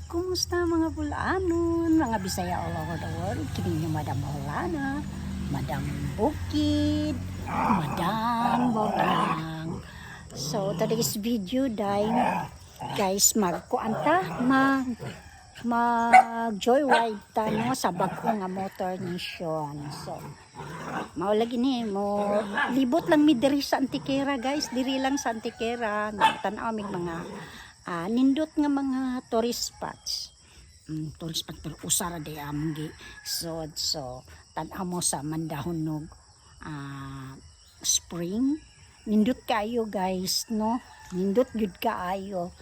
Kumusta mga Bulanon, mga Bisaya all over the world? Kini yung Madam Holana, Madam Bukid, Madam Boglang. So today's video dahil guys magkuanta mag joyride tayo sa bago nga motor ni Sean. So mao lagi ni mo libot lang mi diri sa Antiquera guys, diri lang sa Antiquera tan-aw mig mga nindot nga mga tourist spots. Tourist spot pero usara day among gi so tan-aw mo sa Mandahunog spring. Nindot kayo guys, no? Nindot gud kaayo.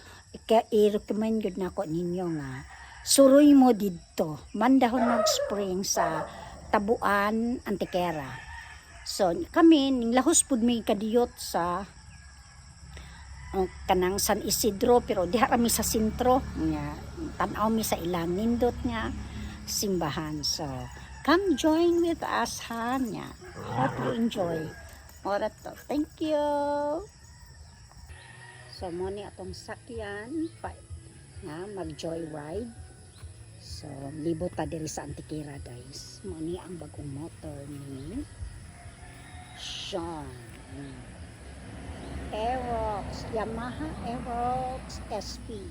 I-recommend gud nako ninyo nga suroy mo didto Mandahunog spring sa Tabuan, Antiquera. So kami ning lahos pud mi kadiyot sa kanang San Isidro, pero diha kami sa sentro nga tan-aw mi sa ilang nindot nga simbahan. So come join with us ha nya. Hope you enjoy. Ora to. Thank you. So mo ni atong sakyan pa nga mag joyride. So libot ta diri sa Antiquera guys. Mo ni ang bagong motor ni Sean. Aerox, Yamaha Aerox SP.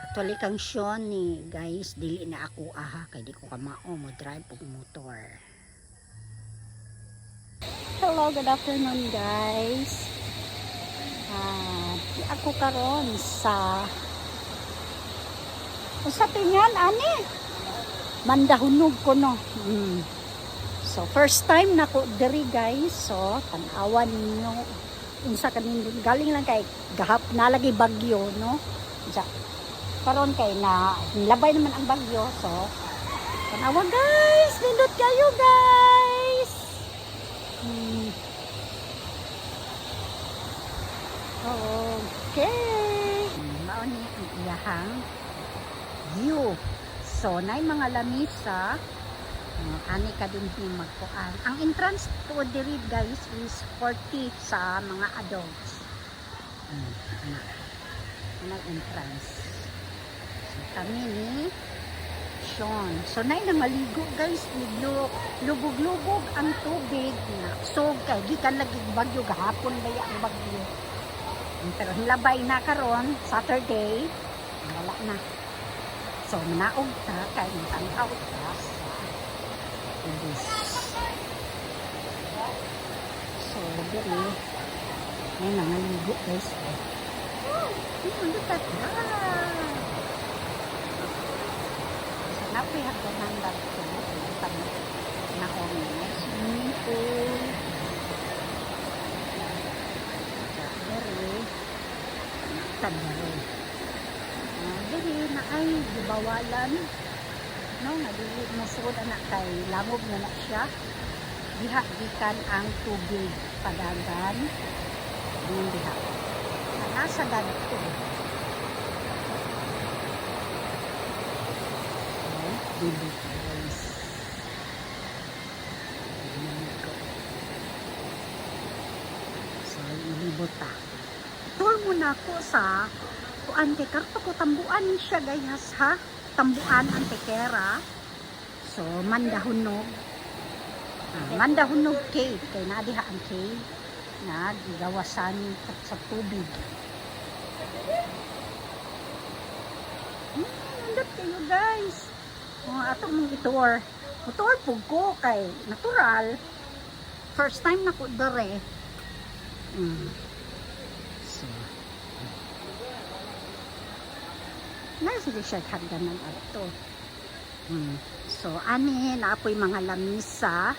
Actually kang Sean ni guys, dili na ako kay di ko kamao mo drive og motor. Hello, good afternoon guys. Ako karon sa pingan ani Mandahunog ko no. So first time nako diri guys. So tan-awan ninyo unsa kanin galing lang kay gahap nalagi bagyo no. Ja. Karon kay na labay naman ang bagyo. So tan-awa guys, nindot kayo guys. Okay. Mao ni ang iyahang view. So nay mga lamisa. Ani ka din magkuan. Ang entrance to diri guys is 40 sa mga adults. Ang entrance. So kami ni Sean. So nay na maligo guys, lubog-lubog ang tubig na. So kay gikan lagi bagyo gahapon baya ang bagyo. Pero hilabay na karon Saturday, wala na. So manaog ta kay tanaw ta. So diri may nangaligo guys. Hindi pa na. So napihag ko nang dagko na kami swimming pool. Diri tadari. Diri na ay gibawalan. No, nadili mo sugod anak kay langog na na siya. Diha gikan ang tubig padagan. Ang diha. Nasa dadto. Dili guys. So, ilibot ta. Tour muna ko sa kuan kay karto ko tambuan siya guys ha. Tambuan Antiquera. So Mandahunog. Mandahunog cave kay nadiha ang cave na gigawasan sa tubig. Nandot kayo guys. Ato mong itour. Tour po ko kay natural. First time na ko dere. Nasa siya hagdanan ato. So ani naapoy mga lamisa,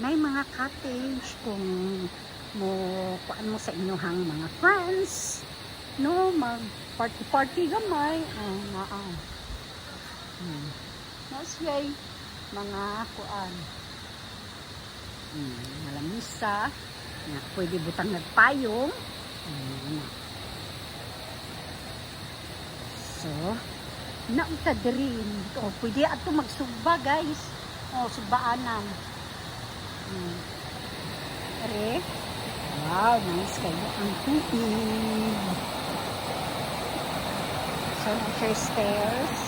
may mga cottage kung mo kuan mo sa inyong mga friends, no, mag party gamay. That's way mga kuan. Mga lamisa na pwede butang nagpayong. So, nauta diri. Pwede ato magsugba guys. Sugbaanan. Wow, nice kayo ang tubig. So, siya stairs.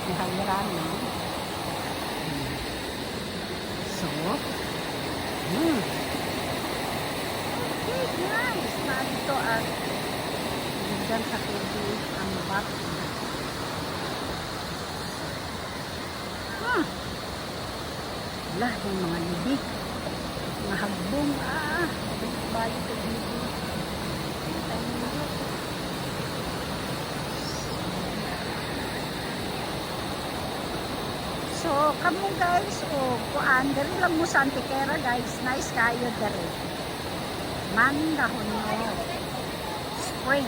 Nahawiranan. So, okay, nice. Dito at dyan sa tubig ang bat. Wala, yung mga libig. Mga hagbong. Balik ko dito. So, kamo guys, kuan, dari lang mo sa Antiquera guys, nice kayo dari. Mandahono Spring.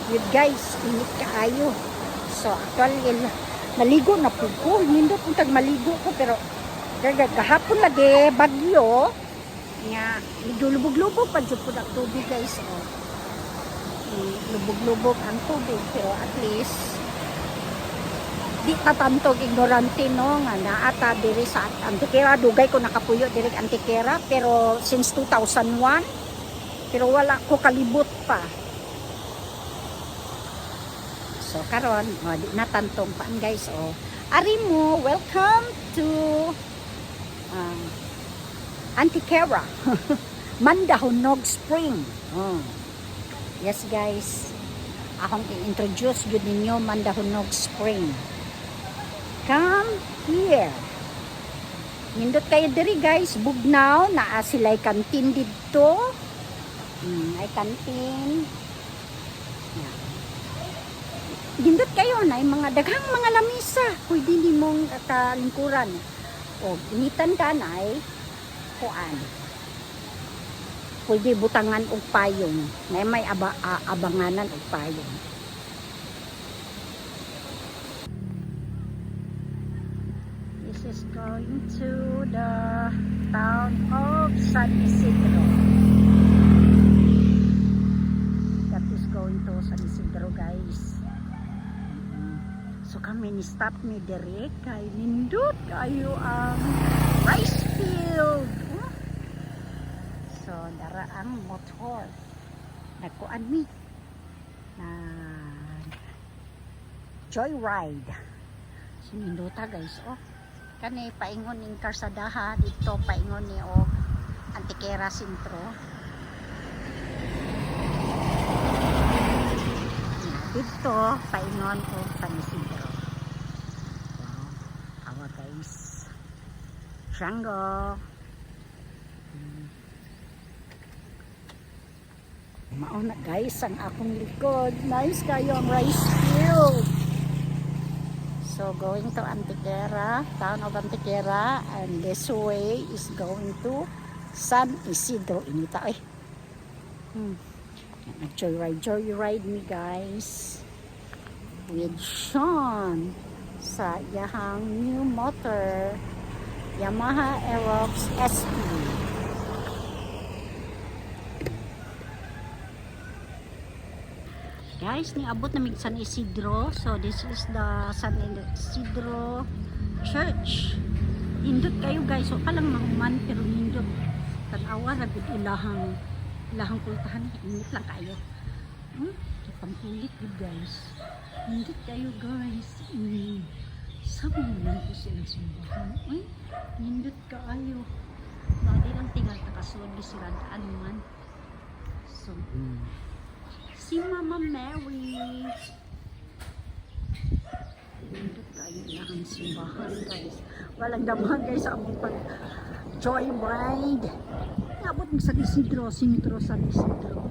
Good guys, init kaayo. So actually naligo na po ko, nindot untag maligo ko pero gahapon lagi bagyo nga lubog-lubog pa jud pud ang tubig guys. Lubog-lubog ang tubig pero at least di tatantog ignorante no nga naata diri sa Antiquera. Dugay ko nakapuyo diri Antiquera pero since 2001 pero wala ko kalibot pa. So karon, di natantong paan guys. Ari mo, welcome to Antiquera. Mandahonog Spring. Yes guys. Akong i-introduce yun ninyo Mandahonog Spring. Come here. Nindot kayo diri guys. Bugnaw. Naa sila'y kantin dito. Ay kantin. Dindot kayo na yung mga daghang mga lamisa. Pwede ni mong kalingkuran. Initan ka na ay kuan. Pwede butangan og payong. Na may abanganan og payong. This is going to the town of San Isidro. That is going to San Isidro guys. So kami ni stop ni dere kay nindot kayo ang rice field. So dara ang motor. Nagkuan mi na joyride. So nindota guys kani paingon ning karsadaha dito paingon ni Antiquera Sentro. Dito paingon San Isidro. Awa guys. Shango. Mauna guys ang akong likod. Nice kayo ang rice field. So going to Antiquera, town of Antiquera, and this way is going to San Isidro. Inita Joyride me guys with Sean sa yahang new motor Yamaha Aerox SP. Guys, niabot na mig San Isidro. So this is the San Isidro Church. Nindot kayo guys. So palang mahuman pero nindot. Tanawa na gud ilahang kultahan. Init lang kayo. Pampulit gud guys. Nindot kayo guys. Sabi lang ko silang simbahan. Nindot kaayo. Dali lang tingal takasod gisirandaan man. So si Mama Mary. Nindot kayo ilahang simbahan guys. Walang damang guys sa among pag joyride. Nabot ng San Isidro, Sentro San Isidro.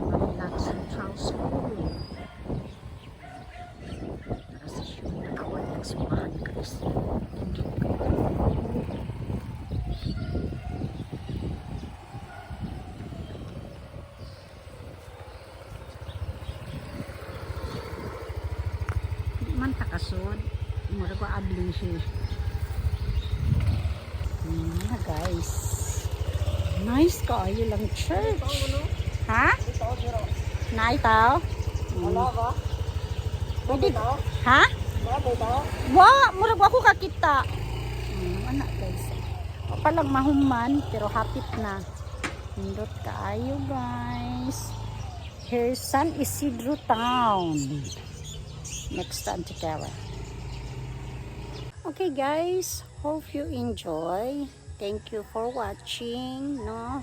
Manila Central School. Nasa siya, nakawal ng simbahan guys. Nindot kayo. Di man takasod. Mura ko abling siya. Guys. Nice kaayo lang church. Ha? Naitaw? Pwede. Ha? Wa, murag ako kakita. Ano guys? Palang mahuman pero hapit na. Pindot kaayo guys. Here's San Isidro Town. Next to Antiquera. Okay guys, hope you enjoy. Thank you for watching, no?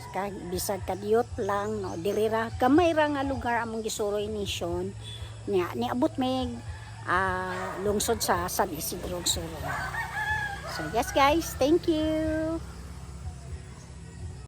Bisag kadiyot lang, no? Diri ra gamay ra nga lugar among gisuroy nation. Niabot mig lungsod sa San Isidro Sur. So yes guys, thank you.